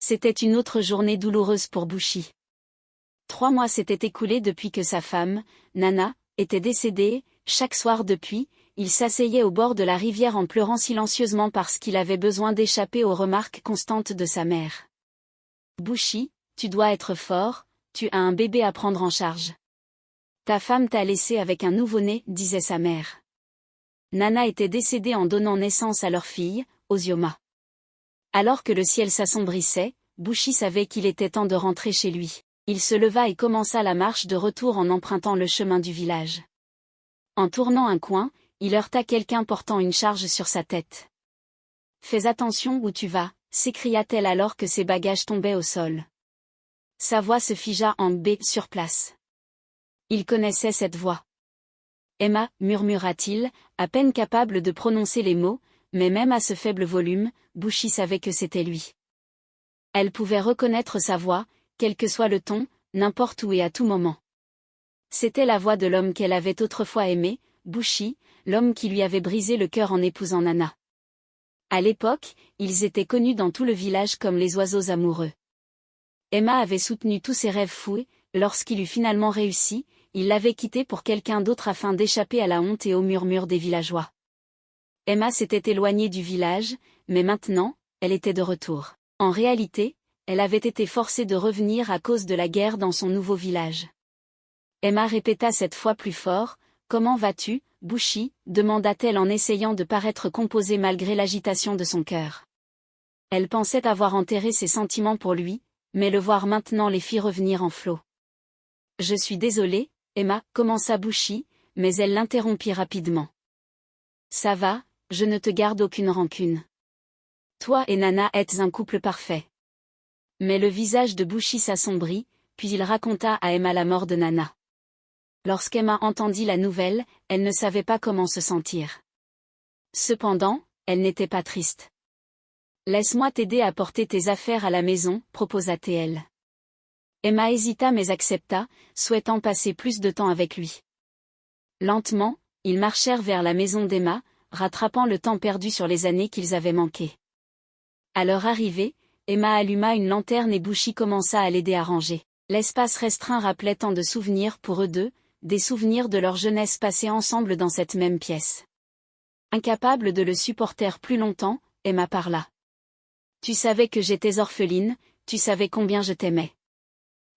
C'était une autre journée douloureuse pour Bouchy. 3 mois s'étaient écoulés depuis que sa femme, Nana, était décédée. Chaque soir depuis, il s'asseyait au bord de la rivière en pleurant silencieusement parce qu'il avait besoin d'échapper aux remarques constantes de sa mère. Bouchy, tu dois être fort, tu as un bébé à prendre en charge. Ta femme t'a laissé avec un nouveau-né, disait sa mère. Nana était décédée en donnant naissance à leur fille, Osioma. Alors que le ciel s'assombrissait, Bouchy savait qu'il était temps de rentrer chez lui. Il se leva et commença la marche de retour en empruntant le chemin du village. En tournant un coin, il heurta quelqu'un portant une charge sur sa tête. « Fais attention où tu vas », s'écria-t-elle alors que ses bagages tombaient au sol. Sa voix se figea en B sur place. Il connaissait cette voix. « Emma », murmura-t-il, à peine capable de prononcer les mots, mais même à ce faible volume, Bouchy savait que c'était lui. Elle pouvait reconnaître sa voix, quel que soit le ton, n'importe où et à tout moment. C'était la voix de l'homme qu'elle avait autrefois aimé, Bouchy, l'homme qui lui avait brisé le cœur en épousant Nana. À l'époque, ils étaient connus dans tout le village comme les oiseaux amoureux. Emma avait soutenu tous ses rêves fous et, lorsqu'il eut finalement réussi, il l'avait quitté pour quelqu'un d'autre afin d'échapper à la honte et aux murmures des villageois. Emma s'était éloignée du village, mais maintenant, elle était de retour. En réalité, elle avait été forcée de revenir à cause de la guerre dans son nouveau village. Emma répéta cette fois plus fort, « Comment vas-tu, Bouchy ?» demanda-t-elle en essayant de paraître composée malgré l'agitation de son cœur. Elle pensait avoir enterré ses sentiments pour lui, mais le voir maintenant les fit revenir en flot. « Je suis désolée, Emma » commença Bouchy, mais elle l'interrompit rapidement. « Ça va, je ne te garde aucune rancune. Toi et Nana êtes un couple parfait. » Mais le visage de Bouchy s'assombrit, puis il raconta à Emma la mort de Nana. Lorsqu'Emma entendit la nouvelle, elle ne savait pas comment se sentir. Cependant, elle n'était pas triste. « Laisse-moi t'aider à porter tes affaires à la maison, proposa-t-elle. Emma hésita mais accepta, souhaitant passer plus de temps avec lui. Lentement, ils marchèrent vers la maison d'Emma, rattrapant le temps perdu sur les années qu'ils avaient manquées. À leur arrivée, Emma alluma une lanterne et Bouchy commença à l'aider à ranger. L'espace restreint rappelait tant de souvenirs pour eux deux, des souvenirs de leur jeunesse passée ensemble dans cette même pièce. Incapable de le supporter plus longtemps, Emma parla. « Tu savais que j'étais orpheline, tu savais combien je t'aimais.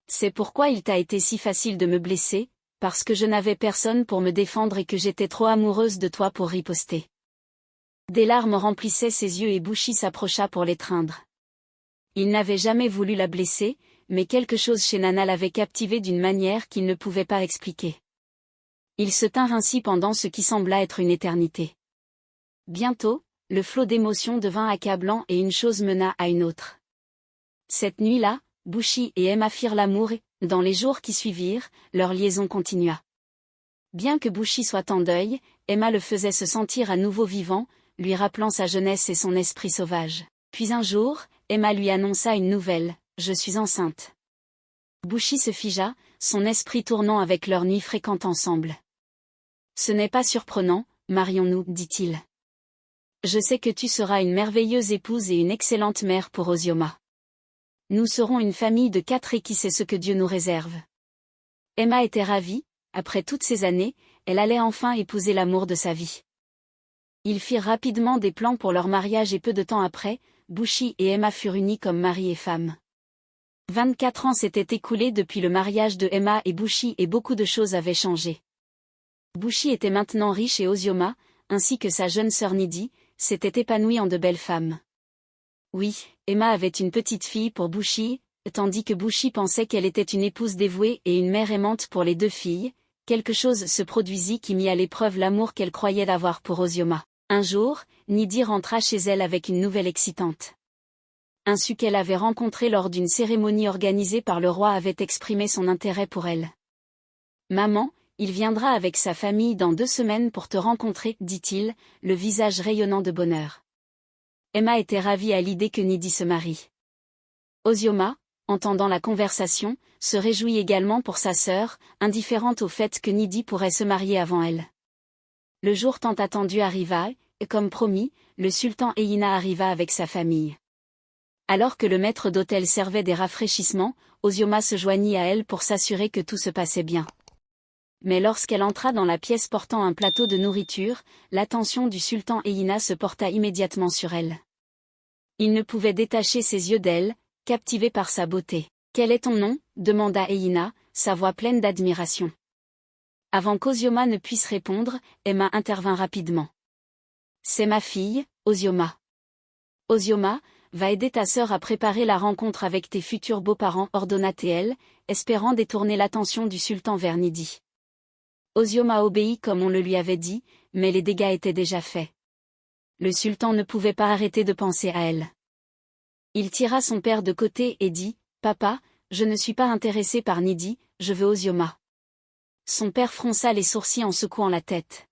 C'est pourquoi il t'a été si facile de me blesser, parce que je n'avais personne pour me défendre et que j'étais trop amoureuse de toi pour riposter. » Des larmes remplissaient ses yeux et Bouchy s'approcha pour l'étreindre. Il n'avait jamais voulu la blesser, mais quelque chose chez Nana l'avait captivé d'une manière qu'il ne pouvait pas expliquer. Ils se tinrent ainsi pendant ce qui sembla être une éternité. Bientôt, le flot d'émotions devint accablant et une chose mena à une autre. Cette nuit-là, Bouchy et Emma firent l'amour et, dans les jours qui suivirent, leur liaison continua. Bien que Bouchy soit en deuil, Emma le faisait se sentir à nouveau vivant, lui rappelant sa jeunesse et son esprit sauvage. Puis un jour, Emma lui annonça une nouvelle, « Je suis enceinte. » Bouchy se figea, son esprit tournant avec leurs nuits fréquentes ensemble. « Ce n'est pas surprenant, marions-nous, dit-il. Je sais que tu seras une merveilleuse épouse et une excellente mère pour Osioma. Nous serons une famille de 4 et qui sait ce que Dieu nous réserve. » Emma était ravie, après toutes ces années, elle allait enfin épouser l'amour de sa vie. Ils firent rapidement des plans pour leur mariage et peu de temps après, Bouchy et Emma furent unis comme mari et femme. 24 ans s'étaient écoulés depuis le mariage de Emma et Bouchy et beaucoup de choses avaient changé. Bouchy était maintenant riche et Osioma, ainsi que sa jeune sœur Nidi, s'était épanouie en de belles femmes. Oui, Emma avait une petite fille pour Bouchy, tandis que Bouchy pensait qu'elle était une épouse dévouée et une mère aimante pour les 2 filles, quelque chose se produisit qui mit à l'épreuve l'amour qu'elle croyait avoir pour Osioma. Un jour, Nidi rentra chez elle avec une nouvelle excitante. Un su qu'elle avait rencontré lors d'une cérémonie organisée par le roi avait exprimé son intérêt pour elle. « Maman, il viendra avec sa famille dans 2 semaines pour te rencontrer, dit-il, le visage rayonnant de bonheur. Emma était ravie à l'idée que Nidi se marie. Osioma, entendant la conversation, se réjouit également pour sa sœur, indifférente au fait que Nidi pourrait se marier avant elle. Le jour tant attendu arriva, et comme promis, le sultan Eyina arriva avec sa famille. Alors que le maître d'hôtel servait des rafraîchissements, Ozioma se joignit à elle pour s'assurer que tout se passait bien. Mais lorsqu'elle entra dans la pièce portant un plateau de nourriture, l'attention du sultan Eina se porta immédiatement sur elle. Il ne pouvait détacher ses yeux d'elle, captivé par sa beauté. « Quel est ton nom » demanda Eina, sa voix pleine d'admiration. Avant qu'Ozioma ne puisse répondre, Emma intervint rapidement. « C'est ma fille, Ozioma. Ozioma, va aider ta sœur à préparer la rencontre avec tes futurs beaux-parents, ordonna-t-elle, espérant détourner l'attention du sultan vers Nidi. Ozioma obéit comme on le lui avait dit, mais les dégâts étaient déjà faits. Le sultan ne pouvait pas arrêter de penser à elle. Il tira son père de côté et dit, « Papa, je ne suis pas intéressé par Nidi, je veux Ozioma. » Son père fronça les sourcils en secouant la tête.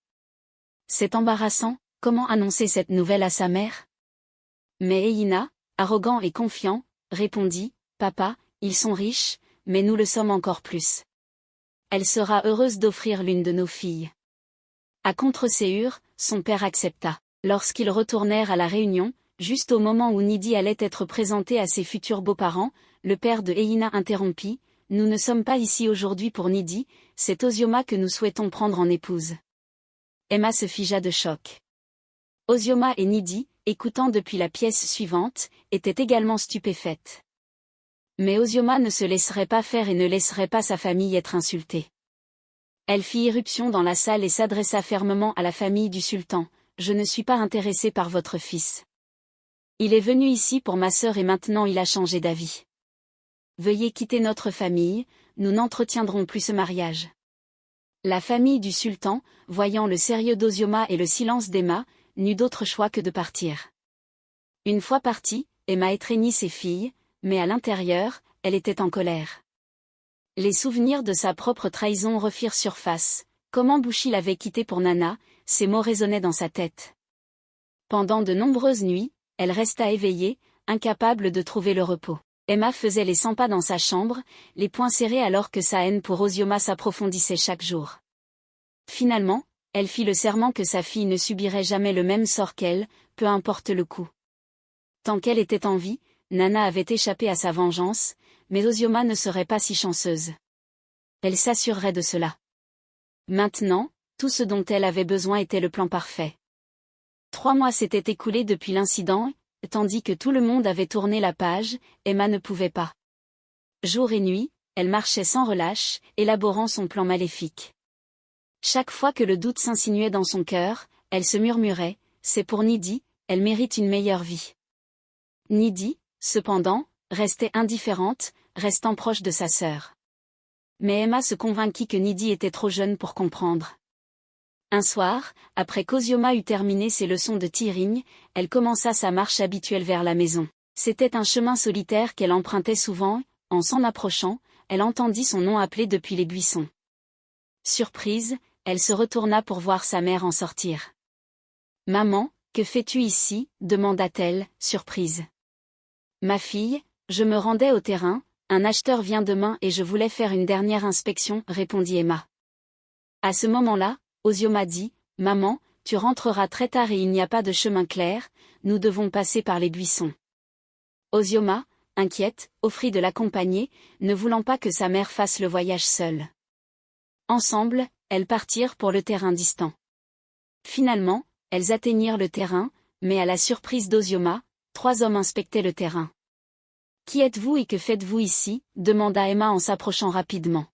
C'est embarrassant, comment annoncer cette nouvelle à sa mère? Mais Eina, arrogant et confiant, répondit, « Papa, ils sont riches, mais nous le sommes encore plus. Elle sera heureuse d'offrir l'une de nos filles. » À contre-séhur, son père accepta. Lorsqu'ils retournèrent à la réunion, juste au moment où Nidi allait être présentée à ses futurs beaux-parents, le père de Eina interrompit, « Nous ne sommes pas ici aujourd'hui pour Nidi, c'est Ozioma que nous souhaitons prendre en épouse. » Emma se figea de choc. Ozioma et Nidi, écoutant depuis la pièce suivante, étaient également stupéfaites. Mais Ozioma ne se laisserait pas faire et ne laisserait pas sa famille être insultée. Elle fit irruption dans la salle et s'adressa fermement à la famille du sultan, « Je ne suis pas intéressée par votre fils. Il est venu ici pour ma sœur et maintenant il a changé d'avis. Veuillez quitter notre famille, nous n'entretiendrons plus ce mariage. » La famille du sultan, voyant le sérieux d'Ozioma et le silence d'Emma, n'eut d'autre choix que de partir. Une fois partie, Emma étreignit ses filles, mais à l'intérieur, elle était en colère. Les souvenirs de sa propre trahison refirent surface. Comment Bushi l'avait quittée pour Nana, ces mots résonnaient dans sa tête. Pendant de nombreuses nuits, elle resta éveillée, incapable de trouver le repos. Emma faisait les 100 pas dans sa chambre, les poings serrés alors que sa haine pour Ozioma s'approfondissait chaque jour. Finalement, elle fit le serment que sa fille ne subirait jamais le même sort qu'elle, peu importe le coût. Tant qu'elle était en vie, Nana avait échappé à sa vengeance, mais Ozioma ne serait pas si chanceuse. Elle s'assurerait de cela. Maintenant, tout ce dont elle avait besoin était le plan parfait. 3 mois s'étaient écoulés depuis l'incident, tandis que tout le monde avait tourné la page, Emma ne pouvait pas. Jour et nuit, elle marchait sans relâche, élaborant son plan maléfique. Chaque fois que le doute s'insinuait dans son cœur, elle se murmurait, « C'est pour Nidi, elle mérite une meilleure vie. » Nidi, cependant, restait indifférente, restant proche de sa sœur. Mais Emma se convainquit que Nidi était trop jeune pour comprendre. Un soir, après qu'Ozioma eut terminé ses leçons de Tiring, elle commença sa marche habituelle vers la maison. C'était un chemin solitaire qu'elle empruntait souvent, en s'en approchant, elle entendit son nom appelé depuis les buissons. Surprise, elle se retourna pour voir sa mère en sortir. « Maman, que fais-tu ici » demanda-t-elle, surprise. « Ma fille, je me rendais au terrain, un acheteur vient demain et je voulais faire une dernière inspection, répondit Emma. À ce moment-là, Ozioma dit, « Maman, tu rentreras très tard et il n'y a pas de chemin clair, nous devons passer par les buissons. » Ozioma, inquiète, offrit de l'accompagner, ne voulant pas que sa mère fasse le voyage seule. Ensemble, elles partirent pour le terrain distant. Finalement, elles atteignirent le terrain, mais à la surprise d'Ozioma, 3 hommes inspectaient le terrain. « Qui êtes-vous et que faites-vous ici » demanda Emma en s'approchant rapidement.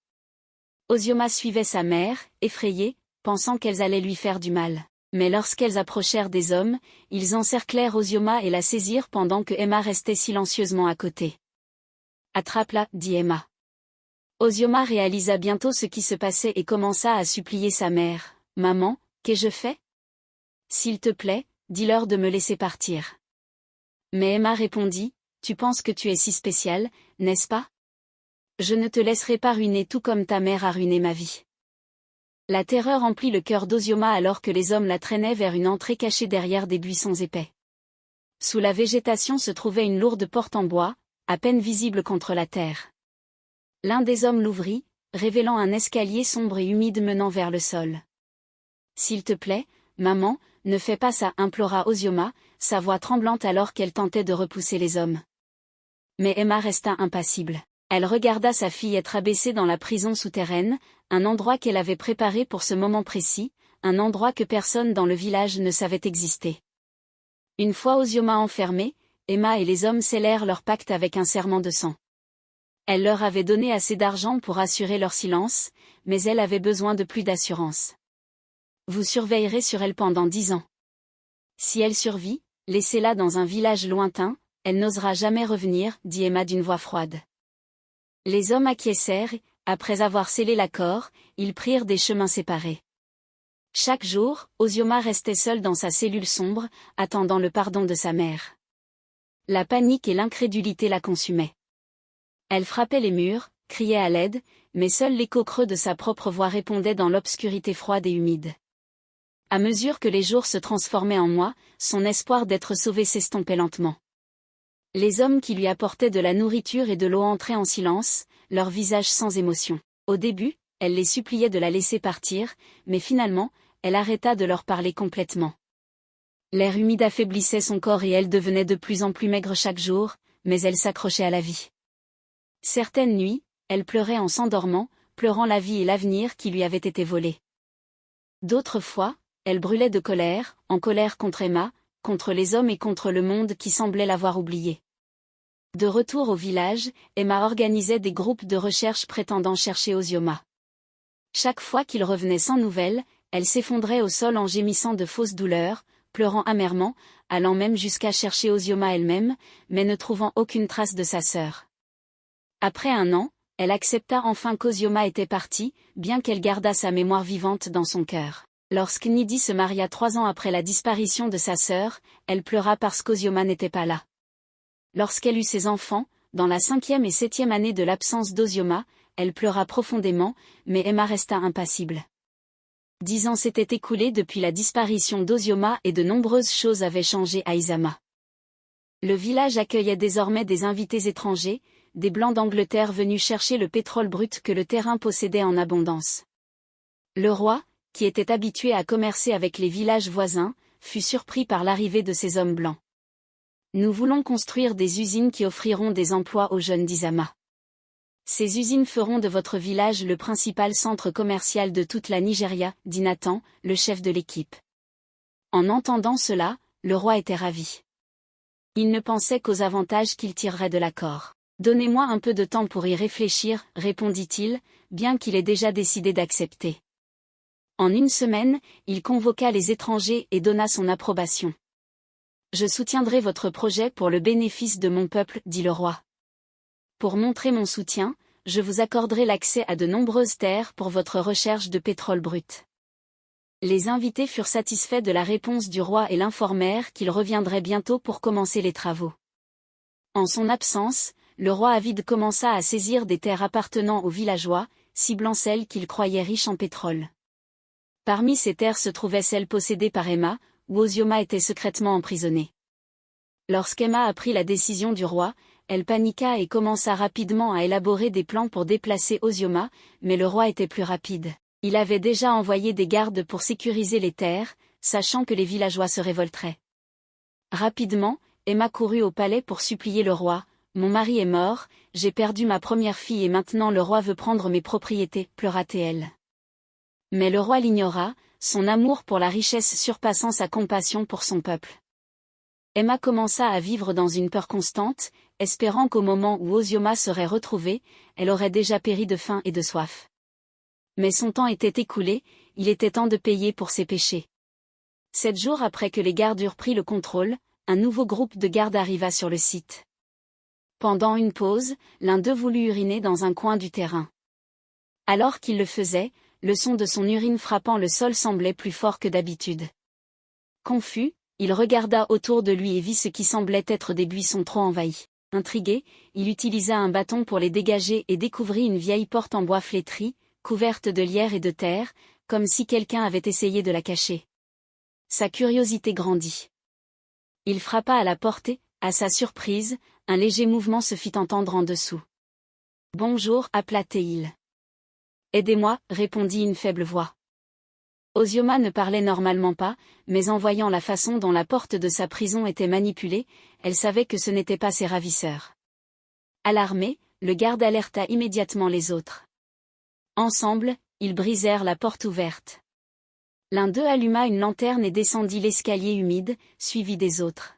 Ozioma suivait sa mère, effrayée, pensant qu'elles allaient lui faire du mal. Mais lorsqu'elles approchèrent des hommes, ils encerclèrent Ozioma et la saisirent pendant que Emma restait silencieusement à côté. « Attrape-la » dit Emma. Ozioma réalisa bientôt ce qui se passait et commença à supplier sa mère. « Maman, qu'ai-je fait ? S'il te plaît, dis-leur de me laisser partir. » Mais Emma répondit, « Tu penses que tu es si spéciale, n'est-ce pas ? Je ne te laisserai pas ruiner tout comme ta mère a ruiné ma vie. » La terreur emplit le cœur d'Ozioma alors que les hommes la traînaient vers une entrée cachée derrière des buissons épais. Sous la végétation se trouvait une lourde porte en bois, à peine visible contre la terre. L'un des hommes l'ouvrit, révélant un escalier sombre et humide menant vers le sol. « S'il te plaît, maman, ne fais pas ça » implora Ozioma, sa voix tremblante alors qu'elle tentait de repousser les hommes. Mais Emma resta impassible. Elle regarda sa fille être abaissée dans la prison souterraine, un endroit qu'elle avait préparé pour ce moment précis, un endroit que personne dans le village ne savait exister. Une fois Ozioma enfermée, Emma et les hommes scellèrent leur pacte avec un serment de sang. Elle leur avait donné assez d'argent pour assurer leur silence, mais elle avait besoin de plus d'assurance. Vous surveillerez sur elle pendant 10 ans. Si elle survit, laissez-la dans un village lointain, elle n'osera jamais revenir, dit Emma d'une voix froide. Les hommes acquiescèrent, et, après avoir scellé l'accord, ils prirent des chemins séparés. Chaque jour, Ozioma restait seule dans sa cellule sombre, attendant le pardon de sa mère. La panique et l'incrédulité la consumaient. Elle frappait les murs, criait à l'aide, mais seul l'écho creux de sa propre voix répondait dans l'obscurité froide et humide. À mesure que les jours se transformaient en mois, son espoir d'être sauvée s'estompait lentement. Les hommes qui lui apportaient de la nourriture et de l'eau entraient en silence, leurs visages sans émotion. Au début, elle les suppliait de la laisser partir, mais finalement, elle arrêta de leur parler complètement. L'air humide affaiblissait son corps et elle devenait de plus en plus maigre chaque jour, mais elle s'accrochait à la vie. Certaines nuits, elle pleurait en s'endormant, pleurant la vie et l'avenir qui lui avaient été volés. D'autres fois, elle brûlait de colère, en colère contre Emma, contre les hommes et contre le monde qui semblait l'avoir oubliée. De retour au village, Emma organisait des groupes de recherche prétendant chercher Ozioma. Chaque fois qu'il revenait sans nouvelles, elle s'effondrait au sol en gémissant de fausses douleurs, pleurant amèrement, allant même jusqu'à chercher Ozioma elle-même, mais ne trouvant aucune trace de sa sœur. Après 1 an, elle accepta enfin qu'Ozioma était partie, bien qu'elle gardât sa mémoire vivante dans son cœur. Lorsqu'Nidi se maria 3 ans après la disparition de sa sœur, elle pleura parce qu'Ozioma n'était pas là. Lorsqu'elle eut ses enfants, dans la 5e et 7e année de l'absence d'Ozioma, elle pleura profondément, mais Emma resta impassible. 10 ans s'étaient écoulés depuis la disparition d'Ozioma et de nombreuses choses avaient changé à Izama. Le village accueillait désormais des invités étrangers, des Blancs d'Angleterre venus chercher le pétrole brut que le terrain possédait en abondance. Le roi, qui était habitué à commercer avec les villages voisins, fut surpris par l'arrivée de ces hommes blancs. Nous voulons construire des usines qui offriront des emplois aux jeunes d'Izama. Ces usines feront de votre village le principal centre commercial de toute la Nigeria, dit Nathan, le chef de l'équipe. En entendant cela, le roi était ravi. Il ne pensait qu'aux avantages qu'il tirerait de l'accord. « Donnez-moi un peu de temps pour y réfléchir, répondit-il, bien qu'il ait déjà décidé d'accepter. En 1 semaine, il convoqua les étrangers et donna son approbation. « Je soutiendrai votre projet pour le bénéfice de mon peuple, dit le roi. Pour montrer mon soutien, je vous accorderai l'accès à de nombreuses terres pour votre recherche de pétrole brut. » Les invités furent satisfaits de la réponse du roi et l'informèrent qu'il reviendrait bientôt pour commencer les travaux. En son absence, le roi avide commença à saisir des terres appartenant aux villageois, ciblant celles qu'il croyait riches en pétrole. Parmi ces terres se trouvaient celles possédées par Emma, où Ozioma était secrètement emprisonnée. Lorsqu'Emma apprit la décision du roi, elle paniqua et commença rapidement à élaborer des plans pour déplacer Ozioma, mais le roi était plus rapide. Il avait déjà envoyé des gardes pour sécuriser les terres, sachant que les villageois se révolteraient. Rapidement, Emma courut au palais pour supplier le roi. « Mon mari est mort, j'ai perdu ma première fille et maintenant le roi veut prendre mes propriétés, pleura-t-elle. Mais le roi l'ignora, son amour pour la richesse surpassant sa compassion pour son peuple. Emma commença à vivre dans une peur constante, espérant qu'au moment où Ozioma serait retrouvée, elle aurait déjà péri de faim et de soif. Mais son temps était écoulé, il était temps de payer pour ses péchés. 7 jours après que les gardes eurent pris le contrôle, un nouveau groupe de gardes arriva sur le site. Pendant une pause, l'un d'eux voulut uriner dans un coin du terrain. Alors qu'il le faisait, le son de son urine frappant le sol semblait plus fort que d'habitude. Confus, il regarda autour de lui et vit ce qui semblait être des buissons trop envahis. Intrigué, il utilisa un bâton pour les dégager et découvrit une vieille porte en bois flétri, couverte de lierre et de terre, comme si quelqu'un avait essayé de la cacher. Sa curiosité grandit. Il frappa à la porte et, à sa surprise, un léger mouvement se fit entendre en dessous. « Bonjour, appela Théil. »« Aidez-moi, répondit une faible voix. Ozioma ne parlait normalement pas, mais en voyant la façon dont la porte de sa prison était manipulée, elle savait que ce n'était pas ses ravisseurs. Alarmé, le garde alerta immédiatement les autres. Ensemble, ils brisèrent la porte ouverte. L'un d'eux alluma une lanterne et descendit l'escalier humide, suivi des autres.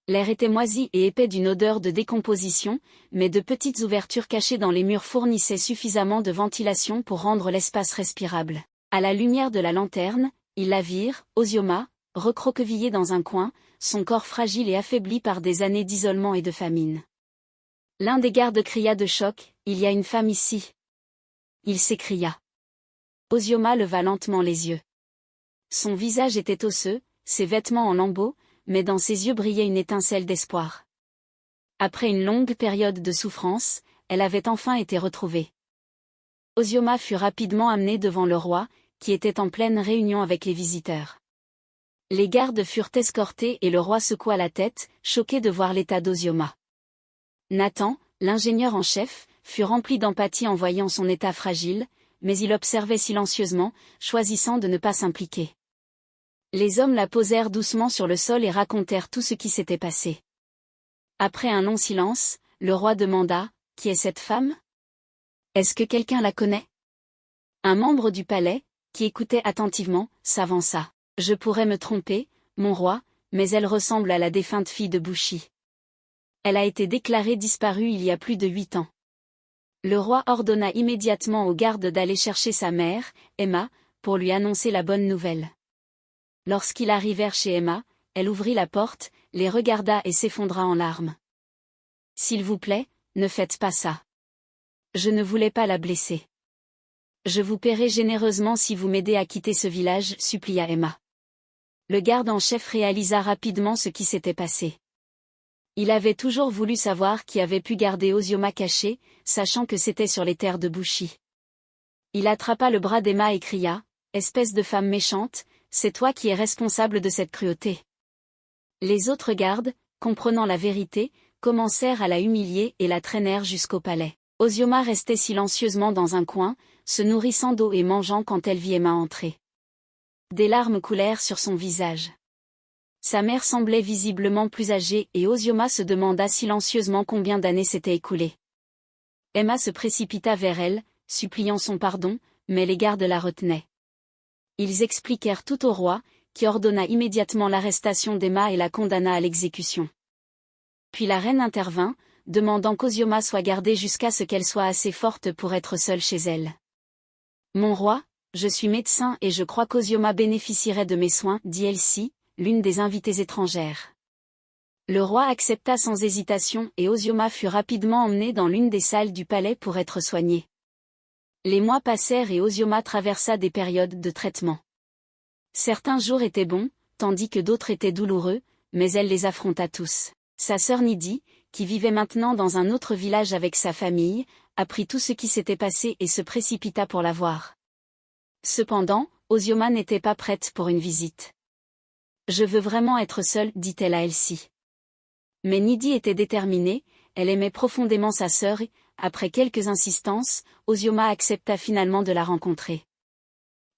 L'air était moisi et épais d'une odeur de décomposition, mais de petites ouvertures cachées dans les murs fournissaient suffisamment de ventilation pour rendre l'espace respirable. À la lumière de la lanterne, ils la virent, Osioma, recroquevillé dans un coin, son corps fragile et affaibli par des années d'isolement et de famine. L'un des gardes cria de choc, « Il y a une femme ici !» Il s'écria. Osioma leva lentement les yeux. Son visage était osseux, ses vêtements en lambeaux, mais dans ses yeux brillait une étincelle d'espoir. Après une longue période de souffrance, elle avait enfin été retrouvée. Osioma fut rapidement amené devant le roi, qui était en pleine réunion avec les visiteurs. Les gardes furent escortés et le roi secoua la tête, choqué de voir l'état d'Osioma. Nathan, l'ingénieur en chef, fut rempli d'empathie en voyant son état fragile, mais il observait silencieusement, choisissant de ne pas s'impliquer. Les hommes la posèrent doucement sur le sol et racontèrent tout ce qui s'était passé. Après un long silence, le roi demanda, « Qui est cette femme ? Est-ce que quelqu'un la connaît ?» Un membre du palais, qui écoutait attentivement, s'avança. « Je pourrais me tromper, mon roi, mais elle ressemble à la défunte fille de Bushi. Elle a été déclarée disparue il y a plus de 8 ans. » Le roi ordonna immédiatement aux gardes d'aller chercher sa mère, Emma, pour lui annoncer la bonne nouvelle. Lorsqu'ils arrivèrent chez Emma, elle ouvrit la porte, les regarda et s'effondra en larmes. « S'il vous plaît, ne faites pas ça. Je ne voulais pas la blesser. Je vous paierai généreusement si vous m'aidez à quitter ce village, supplia Emma. » Le garde en chef réalisa rapidement ce qui s'était passé. Il avait toujours voulu savoir qui avait pu garder Osioma caché, sachant que c'était sur les terres de Bushi. Il attrapa le bras d'Emma et cria, « Espèce de femme méchante, c'est toi qui es responsable de cette cruauté. » Les autres gardes, comprenant la vérité, commencèrent à la humilier et la traînèrent jusqu'au palais. Osioma restait silencieusement dans un coin, se nourrissant d'eau et mangeant quand elle vit Emma entrer. Des larmes coulèrent sur son visage. Sa mère semblait visiblement plus âgée et Osioma se demanda silencieusement combien d'années s'étaient écoulées. Emma se précipita vers elle, suppliant son pardon, mais les gardes la retenaient. Ils expliquèrent tout au roi, qui ordonna immédiatement l'arrestation d'Emma et la condamna à l'exécution. Puis la reine intervint, demandant qu'Osioma soit gardée jusqu'à ce qu'elle soit assez forte pour être seule chez elle. « Mon roi, je suis médecin et je crois qu'Osioma bénéficierait de mes soins, » dit Elsie, l'une des invitées étrangères. Le roi accepta sans hésitation et Osioma fut rapidement emmenée dans l'une des salles du palais pour être soignée. Les mois passèrent et Osioma traversa des périodes de traitement. Certains jours étaient bons, tandis que d'autres étaient douloureux, mais elle les affronta tous. Sa sœur Nidi, qui vivait maintenant dans un autre village avec sa famille, apprit tout ce qui s'était passé et se précipita pour la voir. Cependant, Osioma n'était pas prête pour une visite. « Je veux vraiment être seule, dit-elle à Elsie. Mais Nidi était déterminée, elle aimait profondément sa sœur et, après quelques insistances, Osioma accepta finalement de la rencontrer.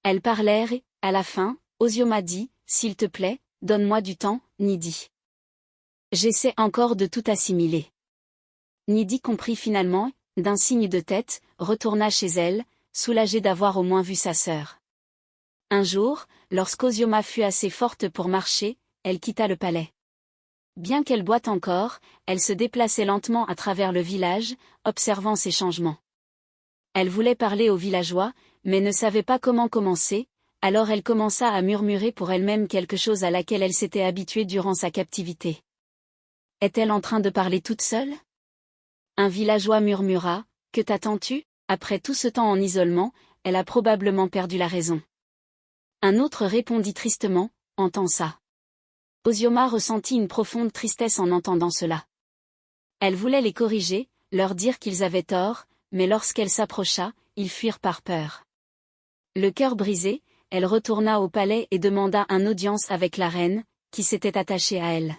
Elles parlèrent et, à la fin, Osioma dit, « S'il te plaît, donne-moi du temps, Nidi. J'essaie encore de tout assimiler. » Nidi comprit finalement, d'un signe de tête, retourna chez elle, soulagée d'avoir au moins vu sa sœur. Un jour, lorsqu'Osioma fut assez forte pour marcher, elle quitta le palais. Bien qu'elle boite encore, elle se déplaçait lentement à travers le village, observant ces changements. Elle voulait parler aux villageois, mais ne savait pas comment commencer, alors elle commença à murmurer pour elle-même quelque chose à laquelle elle s'était habituée durant sa captivité. Est-elle en train de parler toute seule ? Un villageois murmura, « Que t'attends-tu ? Après tout ce temps en isolement, elle a probablement perdu la raison. » Un autre répondit tristement, « Entends ça. » Osioma ressentit une profonde tristesse en entendant cela. Elle voulait les corriger, leur dire qu'ils avaient tort, mais lorsqu'elle s'approcha, ils fuirent par peur. Le cœur brisé, elle retourna au palais et demanda une audience avec la reine, qui s'était attachée à elle.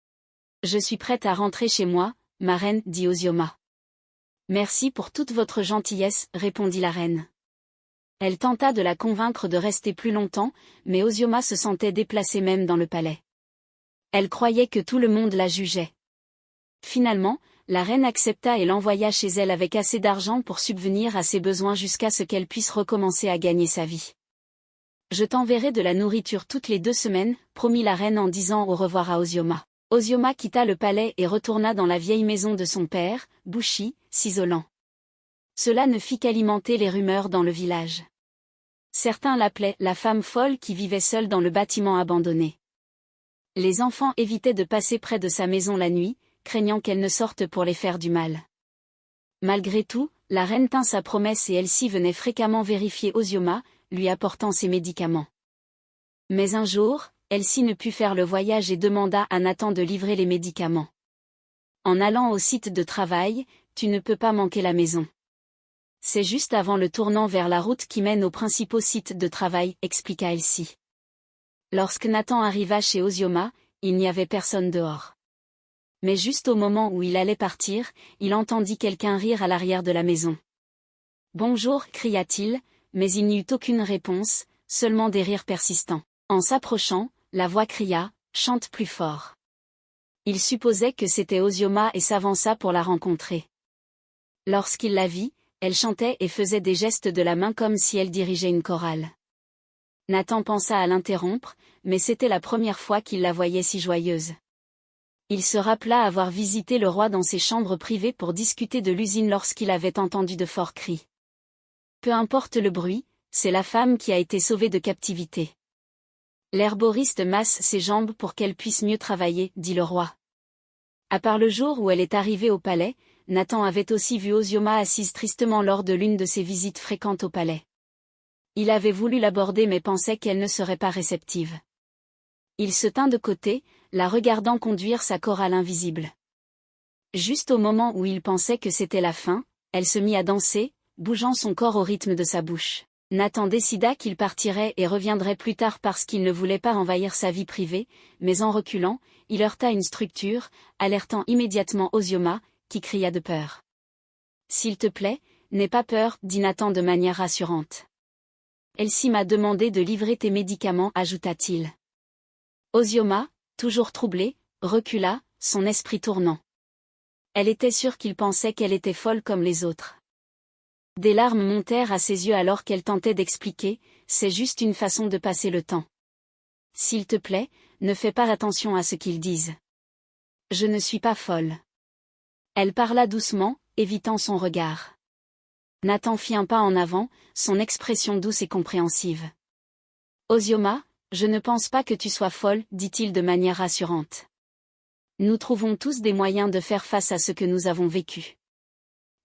« Je suis prête à rentrer chez moi, ma reine, » dit Osioma. « Merci pour toute votre gentillesse, » répondit la reine. Elle tenta de la convaincre de rester plus longtemps, mais Osioma se sentait déplacée même dans le palais. Elle croyait que tout le monde la jugeait. Finalement, la reine accepta et l'envoya chez elle avec assez d'argent pour subvenir à ses besoins jusqu'à ce qu'elle puisse recommencer à gagner sa vie. Je t'enverrai de la nourriture toutes les 2 semaines, promit la reine en disant au revoir à Ozioma. Ozioma quitta le palais et retourna dans la vieille maison de son père, Bushi, s'isolant. Cela ne fit qu'alimenter les rumeurs dans le village. Certains l'appelaient la femme folle qui vivait seule dans le bâtiment abandonné. Les enfants évitaient de passer près de sa maison la nuit, craignant qu'elle ne sorte pour les faire du mal. Malgré tout, la reine tint sa promesse et Elsie venait fréquemment vérifier Ozioma, lui apportant ses médicaments. Mais un jour, Elsie ne put faire le voyage et demanda à Nathan de livrer les médicaments. En allant au site de travail, tu ne peux pas manquer la maison. C'est juste avant le tournant vers la route qui mène aux principaux sites de travail, expliqua Elsie. Lorsque Nathan arriva chez Ozioma, il n'y avait personne dehors. Mais juste au moment où il allait partir, il entendit quelqu'un rire à l'arrière de la maison. « Bonjour » cria-t-il, mais il n'y eut aucune réponse, seulement des rires persistants. En s'approchant, la voix cria « Chante plus fort ». Il supposait que c'était Ozioma et s'avança pour la rencontrer. Lorsqu'il la vit, elle chantait et faisait des gestes de la main comme si elle dirigeait une chorale. Nathan pensa à l'interrompre, mais c'était la première fois qu'il la voyait si joyeuse. Il se rappela avoir visité le roi dans ses chambres privées pour discuter de l'usine lorsqu'il avait entendu de forts cris. Peu importe le bruit, c'est la femme qui a été sauvée de captivité. L'herboriste masse ses jambes pour qu'elle puisse mieux travailler, dit le roi. À part le jour où elle est arrivée au palais, Nathan avait aussi vu Ozioma assise tristement lors de l'une de ses visites fréquentes au palais. Il avait voulu l'aborder mais pensait qu'elle ne serait pas réceptive. Il se tint de côté, la regardant conduire sa chorale invisible. Juste au moment où il pensait que c'était la fin, elle se mit à danser, bougeant son corps au rythme de sa bouche. Nathan décida qu'il partirait et reviendrait plus tard parce qu'il ne voulait pas envahir sa vie privée, mais en reculant, il heurta une structure, alertant immédiatement Ozioma, qui cria de peur. « S'il te plaît, n'aie pas peur, dit Nathan de manière rassurante. Elsie m'a demandé de livrer tes médicaments, ajouta-t-il. Ozioma, toujours troublée, recula, son esprit tournant. Elle était sûre qu'il pensait qu'elle était folle comme les autres. Des larmes montèrent à ses yeux alors qu'elle tentait d'expliquer, c'est juste une façon de passer le temps. S'il te plaît, ne fais pas attention à ce qu'ils disent. Je ne suis pas folle. Elle parla doucement, évitant son regard. Nathan fit un pas en avant, son expression douce et compréhensive. Ozioma, je ne pense pas que tu sois folle, dit-il de manière rassurante. Nous trouvons tous des moyens de faire face à ce que nous avons vécu.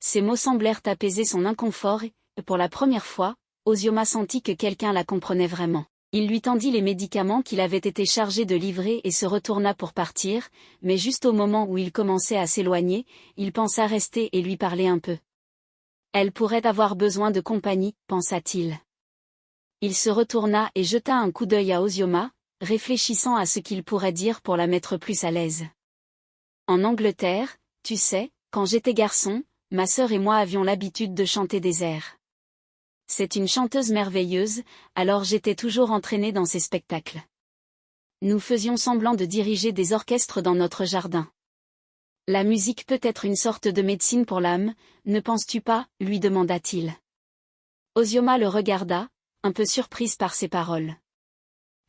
Ces mots semblèrent apaiser son inconfort et, pour la première fois, Ozioma sentit que quelqu'un la comprenait vraiment. Il lui tendit les médicaments qu'il avait été chargé de livrer et se retourna pour partir, mais juste au moment où il commençait à s'éloigner, il pensa rester et lui parler un peu. Elle pourrait avoir besoin de compagnie, pensa-t-il. Il se retourna et jeta un coup d'œil à Ozioma, réfléchissant à ce qu'il pourrait dire pour la mettre plus à l'aise. En Angleterre, tu sais, quand j'étais garçon, ma sœur et moi avions l'habitude de chanter des airs. C'est une chanteuse merveilleuse, alors j'étais toujours entraînée dans ses spectacles. Nous faisions semblant de diriger des orchestres dans notre jardin. La musique peut être une sorte de médecine pour l'âme, ne penses-tu pas, lui demanda-t-il. Ozioma le regarda, un peu surprise par ses paroles.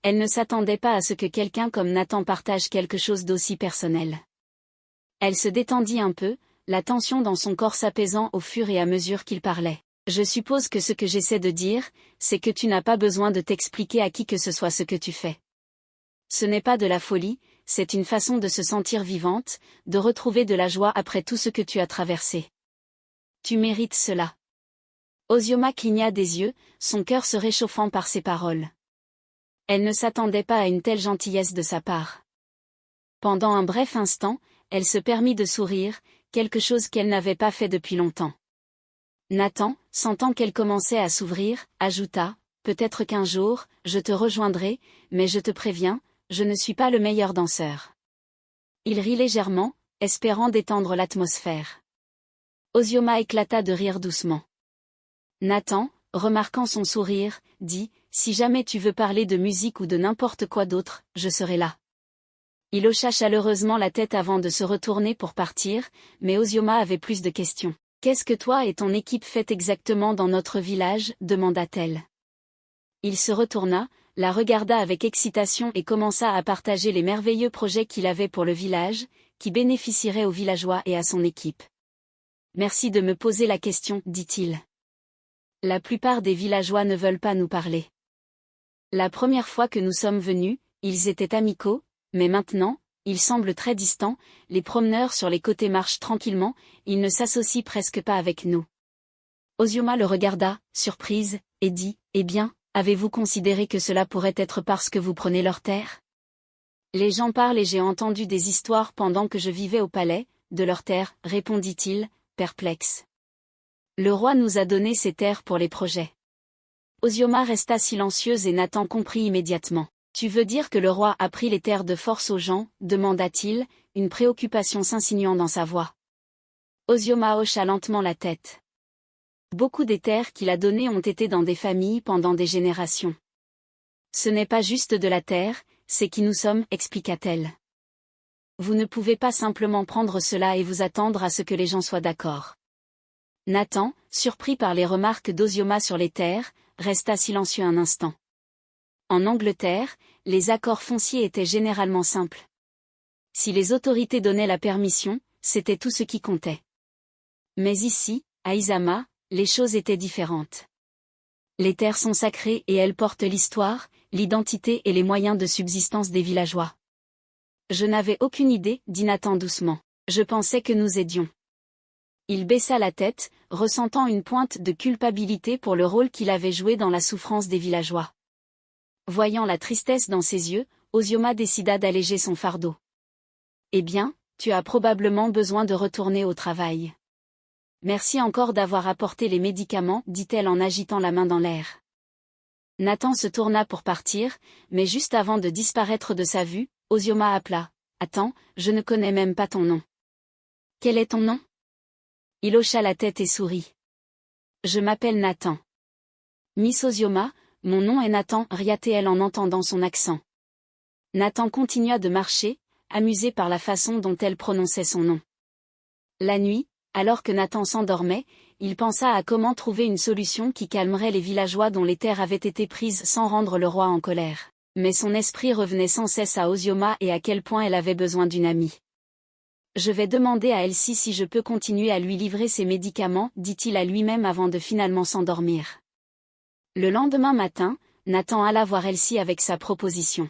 Elle ne s'attendait pas à ce que quelqu'un comme Nathan partage quelque chose d'aussi personnel. Elle se détendit un peu, la tension dans son corps s'apaisant au fur et à mesure qu'il parlait. Je suppose que ce que j'essaie de dire, c'est que tu n'as pas besoin de t'expliquer à qui que ce soit ce que tu fais. Ce n'est pas de la folie, c'est une façon de se sentir vivante, de retrouver de la joie après tout ce que tu as traversé. Tu mérites cela. Ozioma cligna des yeux, son cœur se réchauffant par ces paroles. Elle ne s'attendait pas à une telle gentillesse de sa part. Pendant un bref instant, elle se permit de sourire, quelque chose qu'elle n'avait pas fait depuis longtemps. Nathan, sentant qu'elle commençait à s'ouvrir, ajouta, « Peut-être qu'un jour, je te rejoindrai, mais je te préviens, je ne suis pas le meilleur danseur. » Il rit légèrement, espérant détendre l'atmosphère. Ozioma éclata de rire doucement. Nathan, remarquant son sourire, dit, « Si jamais tu veux parler de musique ou de n'importe quoi d'autre, je serai là. » Il hocha chaleureusement la tête avant de se retourner pour partir, mais Ozioma avait plus de questions. « Qu'est-ce que toi et ton équipe faites exactement dans notre village ?» demanda-t-elle. Il se retourna, la regarda avec excitation et commença à partager les merveilleux projets qu'il avait pour le village, qui bénéficieraient aux villageois et à son équipe. « Merci de me poser la question, dit-il. La plupart des villageois ne veulent pas nous parler. La première fois que nous sommes venus, ils étaient amicaux, mais maintenant, ils semblent très distants, les promeneurs sur les côtés marchent tranquillement, ils ne s'associent presque pas avec nous. » Ozioma le regarda, surprise, et dit, « Eh bien, avez-vous considéré que cela pourrait être parce que vous prenez leurs terres ? Les gens parlent et j'ai entendu des histoires pendant que je vivais au palais, de leurs terres, répondit-il, perplexe. Le roi nous a donné ces terres pour les projets. » Ozioma resta silencieuse et Nathan comprit immédiatement. « Tu veux dire que le roi a pris les terres de force aux gens ?» demanda-t-il, une préoccupation s'insinuant dans sa voix. Ozioma hocha lentement la tête. Beaucoup des terres qu'il a données ont été dans des familles pendant des générations. Ce n'est pas juste de la terre, c'est qui nous sommes, expliqua-t-elle. Vous ne pouvez pas simplement prendre cela et vous attendre à ce que les gens soient d'accord. Nathan, surpris par les remarques d'Ozioma sur les terres, resta silencieux un instant. En Angleterre, les accords fonciers étaient généralement simples. Si les autorités donnaient la permission, c'était tout ce qui comptait. Mais ici, à Izama, les choses étaient différentes. Les terres sont sacrées et elles portent l'histoire, l'identité et les moyens de subsistance des villageois. Je n'avais aucune idée, dit Nathan doucement. Je pensais que nous aidions. Il baissa la tête, ressentant une pointe de culpabilité pour le rôle qu'il avait joué dans la souffrance des villageois. Voyant la tristesse dans ses yeux, Ozioma décida d'alléger son fardeau. « Eh bien, tu as probablement besoin de retourner au travail. Merci encore d'avoir apporté les médicaments, dit-elle en agitant la main dans l'air. » Nathan se tourna pour partir, mais juste avant de disparaître de sa vue, Ozioma appela. « Attends, je ne connais même pas ton nom. »« Quel est ton nom ?» Il hocha la tête et sourit. « Je m'appelle Nathan. »« Miss Ozioma, mon nom est Nathan, » riait-elle en entendant son accent. Nathan continua de marcher, amusé par la façon dont elle prononçait son nom. La nuit, alors que Nathan s'endormait, il pensa à comment trouver une solution qui calmerait les villageois dont les terres avaient été prises sans rendre le roi en colère. Mais son esprit revenait sans cesse à Ozioma et à quel point elle avait besoin d'une amie. « Je vais demander à Elsie si je peux continuer à lui livrer ses médicaments, » dit-il à lui-même avant de finalement s'endormir. Le lendemain matin, Nathan alla voir Elsie avec sa proposition.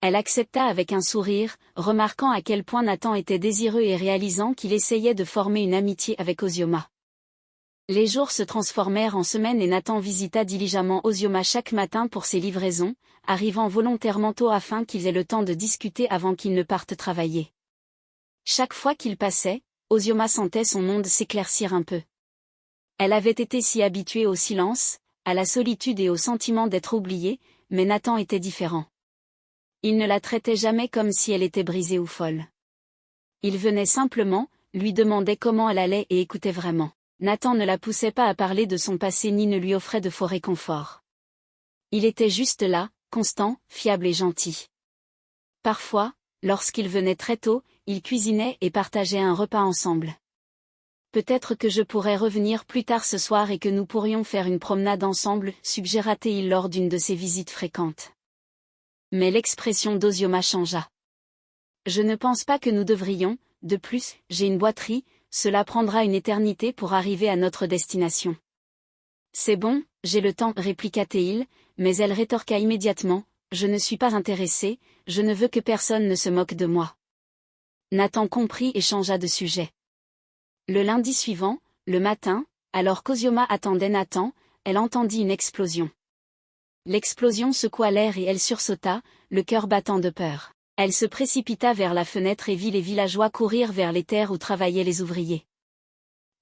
Elle accepta avec un sourire, remarquant à quel point Nathan était désireux et réalisant qu'il essayait de former une amitié avec Ozioma. Les jours se transformèrent en semaines et Nathan visita diligemment Ozioma chaque matin pour ses livraisons, arrivant volontairement tôt afin qu'ils aient le temps de discuter avant qu'ils ne partent travailler. Chaque fois qu'il passait, Ozioma sentait son monde s'éclaircir un peu. Elle avait été si habituée au silence, à la solitude et au sentiment d'être oubliée, mais Nathan était différent. Il ne la traitait jamais comme si elle était brisée ou folle. Il venait simplement, lui demandait comment elle allait et écoutait vraiment. Nathan ne la poussait pas à parler de son passé ni ne lui offrait de faux réconfort. Il était juste là, constant, fiable et gentil. Parfois, lorsqu'il venait très tôt, ils cuisinaient et partageaient un repas ensemble. « Peut-être que je pourrais revenir plus tard ce soir et que nous pourrions faire une promenade ensemble, » suggéra-t-il lors d'une de ses visites fréquentes. Mais l'expression d'Ozioma changea. « Je ne pense pas que nous devrions, de plus, j'ai une boiterie, cela prendra une éternité pour arriver à notre destination. »« C'est bon, j'ai le temps, » répliqua-t-il, mais elle rétorqua immédiatement, « Je ne suis pas intéressée, je ne veux que personne ne se moque de moi. » Nathan comprit et changea de sujet. Le lundi suivant, le matin, alors qu'Ozioma attendait Nathan, elle entendit une explosion. L'explosion secoua l'air et elle sursauta, le cœur battant de peur. Elle se précipita vers la fenêtre et vit les villageois courir vers les terres où travaillaient les ouvriers.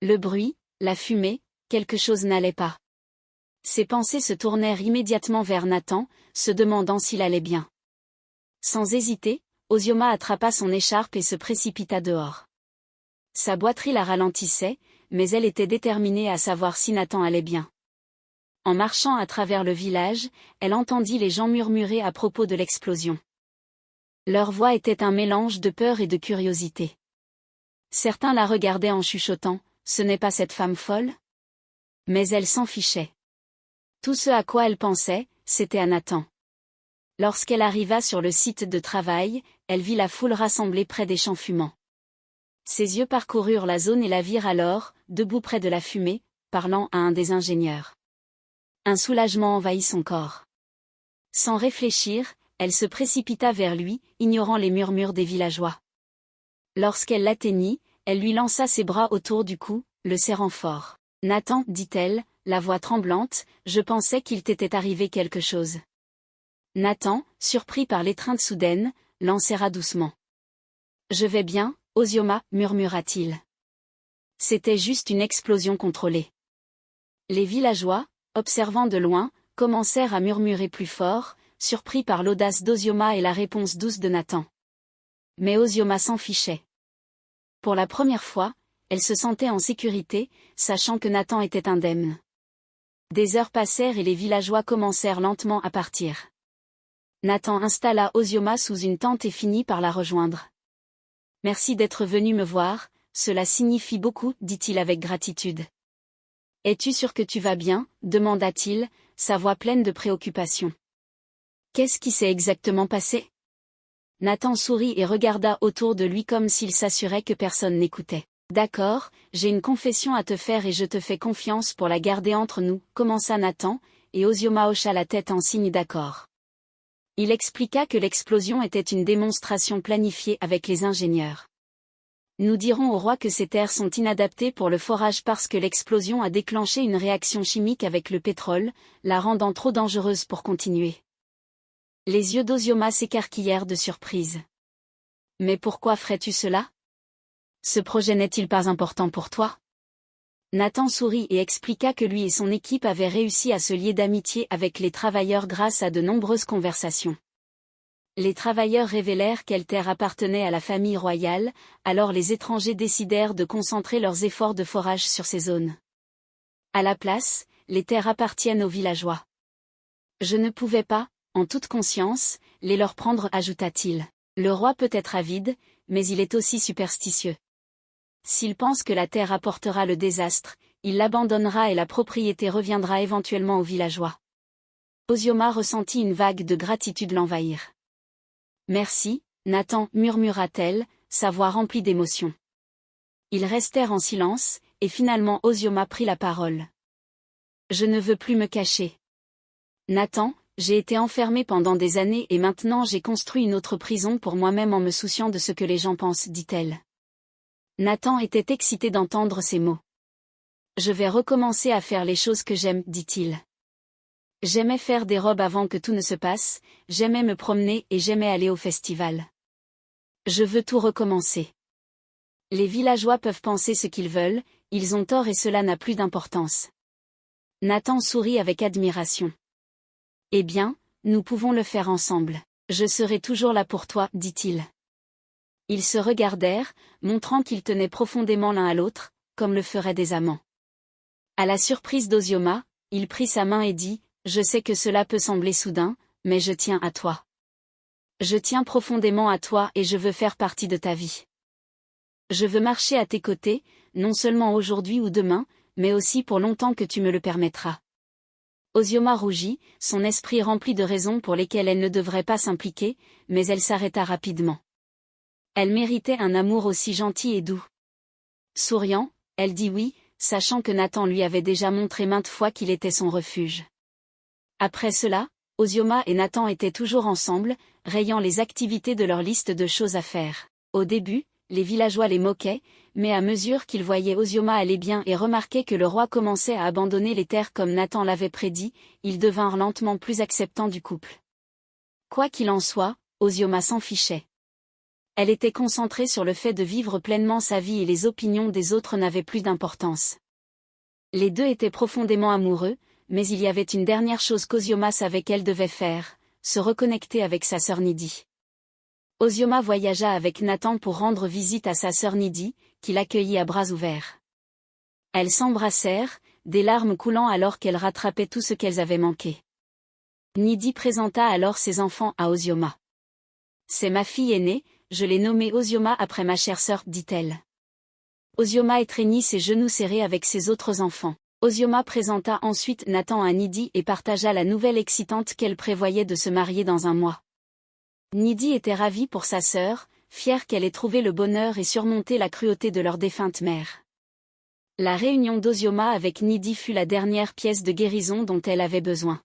Le bruit, la fumée, quelque chose n'allait pas. Ses pensées se tournèrent immédiatement vers Nathan, se demandant s'il allait bien. Sans hésiter, Ozioma attrapa son écharpe et se précipita dehors. Sa boiterie la ralentissait, mais elle était déterminée à savoir si Nathan allait bien. En marchant à travers le village, elle entendit les gens murmurer à propos de l'explosion. Leur voix était un mélange de peur et de curiosité. Certains la regardaient en chuchotant, « Ce n'est pas cette femme folle ?» Mais elle s'en fichait. Tout ce à quoi elle pensait, c'était à Nathan. Lorsqu'elle arriva sur le site de travail, elle vit la foule rassemblée près des champs fumants. Ses yeux parcoururent la zone et la virent alors, debout près de la fumée, parlant à un des ingénieurs. Un soulagement envahit son corps. Sans réfléchir, elle se précipita vers lui, ignorant les murmures des villageois. Lorsqu'elle l'atteignit, elle lui lança ses bras autour du cou, le serrant fort. « Nathan, dit-elle, la voix tremblante, je pensais qu'il t'était arrivé quelque chose. » Nathan, surpris par l'étreinte soudaine, l'enserra doucement. « Je vais bien, Osioma, murmura-t-il. C'était juste une explosion contrôlée. » Les villageois, observant de loin, commencèrent à murmurer plus fort, surpris par l'audace d'Osioma et la réponse douce de Nathan. Mais Osioma s'en fichait. Pour la première fois, elle se sentait en sécurité, sachant que Nathan était indemne. Des heures passèrent et les villageois commencèrent lentement à partir. Nathan installa Osioma sous une tente et finit par la rejoindre. « Merci d'être venu me voir, cela signifie beaucoup, dit-il avec gratitude. »« Es-tu sûr que tu vas bien ?» demanda-t-il, sa voix pleine de préoccupation. « Qu'est-ce qui s'est exactement passé ?» Nathan sourit et regarda autour de lui comme s'il s'assurait que personne n'écoutait. « D'accord, j'ai une confession à te faire et je te fais confiance pour la garder entre nous, » commença Nathan, et Osioma hocha la tête en signe d'accord. Il expliqua que l'explosion était une démonstration planifiée avec les ingénieurs. « Nous dirons au roi que ces terres sont inadaptées pour le forage parce que l'explosion a déclenché une réaction chimique avec le pétrole, la rendant trop dangereuse pour continuer. » Les yeux d'Osioma s'écarquillèrent de surprise. « Mais pourquoi ferais-tu cela ? Ce projet n'est-il pas important pour toi ? » Nathan sourit et expliqua que lui et son équipe avaient réussi à se lier d'amitié avec les travailleurs grâce à de nombreuses conversations. Les travailleurs révélèrent quelle terre appartenait à la famille royale, alors les étrangers décidèrent de concentrer leurs efforts de forage sur ces zones. À la place, les terres appartiennent aux villageois. « Je ne pouvais pas, en toute conscience, les leur prendre, ajouta-t-il. Le roi peut être avide, mais il est aussi superstitieux. S'il pense que la terre apportera le désastre, il l'abandonnera et la propriété reviendra éventuellement aux villageois. » Osioma ressentit une vague de gratitude l'envahir. « Merci, Nathan, murmura-t-elle, sa voix remplie d'émotion. Ils restèrent en silence, et finalement Osioma prit la parole. « Je ne veux plus me cacher. Nathan, j'ai été enfermé pendant des années et maintenant j'ai construit une autre prison pour moi-même en me souciant de ce que les gens pensent, dit-elle. Nathan était excité d'entendre ces mots. « Je vais recommencer à faire les choses que j'aime, dit-il. J'aimais faire des robes avant que tout ne se passe, j'aimais me promener et j'aimais aller au festival. Je veux tout recommencer. Les villageois peuvent penser ce qu'ils veulent, ils ont tort et cela n'a plus d'importance. » Nathan sourit avec admiration. « Eh bien, nous pouvons le faire ensemble. Je serai toujours là pour toi, dit-il. » Ils se regardèrent, montrant qu'ils tenaient profondément l'un à l'autre, comme le feraient des amants. À la surprise d'Osioma, il prit sa main et dit, « Je sais que cela peut sembler soudain, mais je tiens à toi. Je tiens profondément à toi et je veux faire partie de ta vie. Je veux marcher à tes côtés, non seulement aujourd'hui ou demain, mais aussi pour longtemps que tu me le permettras. » Osioma rougit, son esprit rempli de raisons pour lesquelles elle ne devrait pas s'impliquer, mais elle s'arrêta rapidement. Elle méritait un amour aussi gentil et doux. Souriant, elle dit oui, sachant que Nathan lui avait déjà montré maintes fois qu'il était son refuge. Après cela, Osioma et Nathan étaient toujours ensemble, rayant les activités de leur liste de choses à faire. Au début, les villageois les moquaient, mais à mesure qu'ils voyaient Osioma aller bien et remarquaient que le roi commençait à abandonner les terres comme Nathan l'avait prédit, ils devinrent lentement plus acceptants du couple. Quoi qu'il en soit, Osioma s'en fichait. Elle était concentrée sur le fait de vivre pleinement sa vie et les opinions des autres n'avaient plus d'importance. Les deux étaient profondément amoureux, mais il y avait une dernière chose qu'Osioma savait qu'elle devait faire, se reconnecter avec sa sœur Nidi. Osioma voyagea avec Nathan pour rendre visite à sa sœur Nidi, qui l'accueillit à bras ouverts. Elles s'embrassèrent, des larmes coulant alors qu'elles rattrapaient tout ce qu'elles avaient manqué. Nidi présenta alors ses enfants à Osioma. C'est ma fille aînée, je l'ai nommée Osioma après ma chère sœur, dit-elle. Osioma étreignit ses genoux serrés avec ses autres enfants. Osioma présenta ensuite Nathan à Nidi et partagea la nouvelle excitante qu'elle prévoyait de se marier dans un mois. Nidi était ravie pour sa sœur, fière qu'elle ait trouvé le bonheur et surmonté la cruauté de leur défunte mère. La réunion d'Osioma avec Nidi fut la dernière pièce de guérison dont elle avait besoin.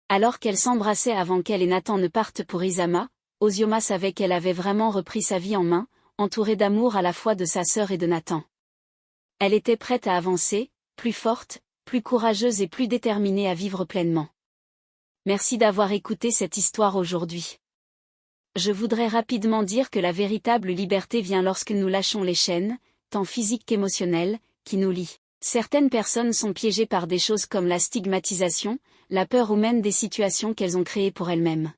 Alors qu'elle s'embrassait avant qu'elle et Nathan ne partent pour Isama, Osioma savait qu'elle avait vraiment repris sa vie en main, entourée d'amour à la fois de sa sœur et de Nathan. Elle était prête à avancer, plus forte, plus courageuse et plus déterminée à vivre pleinement. Merci d'avoir écouté cette histoire aujourd'hui. Je voudrais rapidement dire que la véritable liberté vient lorsque nous lâchons les chaînes, tant physiques qu'émotionnelles, qui nous lient. Certaines personnes sont piégées par des choses comme la stigmatisation, la peur ou même des situations qu'elles ont créées pour elles-mêmes.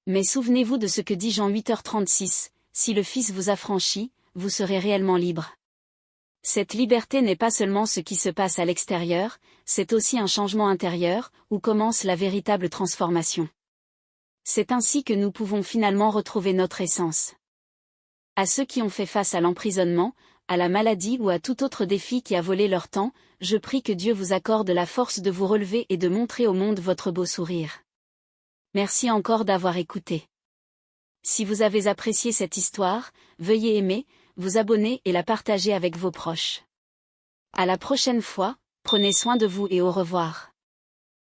Mais souvenez-vous de ce que dit Jean 8h36, si le Fils vous affranchit, vous serez réellement libre. Cette liberté n'est pas seulement ce qui se passe à l'extérieur, c'est aussi un changement intérieur, où commence la véritable transformation. C'est ainsi que nous pouvons finalement retrouver notre essence. À ceux qui ont fait face à l'emprisonnement, à la maladie ou à tout autre défi qui a volé leur temps, je prie que Dieu vous accorde la force de vous relever et de montrer au monde votre beau sourire. Merci encore d'avoir écouté. Si vous avez apprécié cette histoire, veuillez aimer, vous abonner et la partager avec vos proches. À la prochaine fois, prenez soin de vous et au revoir.